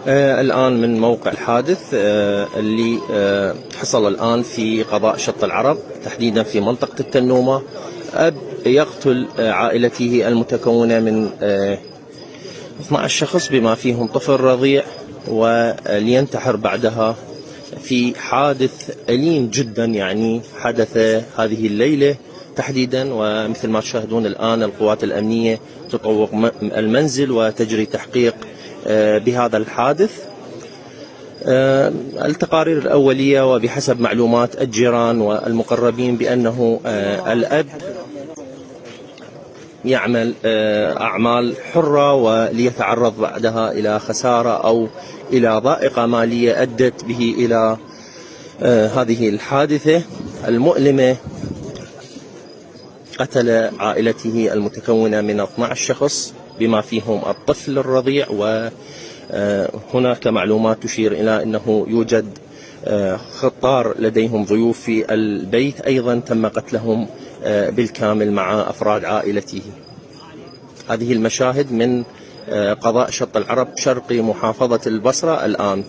الآن من موقع الحادث اللي حصل الآن في قضاء شط العرب، تحديدا في منطقة التنومة. أب يقتل عائلته المتكونة من 12 شخص بما فيهم طفل رضيع، ولينتحر بعدها في حادث أليم جدا يعني حدث هذه الليلة تحديدا. ومثل ما تشاهدون الآن القوات الأمنية تطوق المنزل وتجري تحقيق بهذا الحادث. التقارير الأولية وبحسب معلومات الجيران والمقربين بأنه الأب يعمل أعمال حرة وليتعرض بعدها إلى خسارة أو إلى ضائقة مالية أدت به إلى هذه الحادثة المؤلمة. قتل عائلته المتكونة من 12 شخص بما فيهم الطفل الرضيع، وهناك معلومات تشير إلى أنه يوجد خطار لديهم ضيوف في البيت أيضا تم قتلهم بالكامل مع أفراد عائلته. هذه المشاهد من قضاء شط العرب شرقي محافظة البصرة الآن.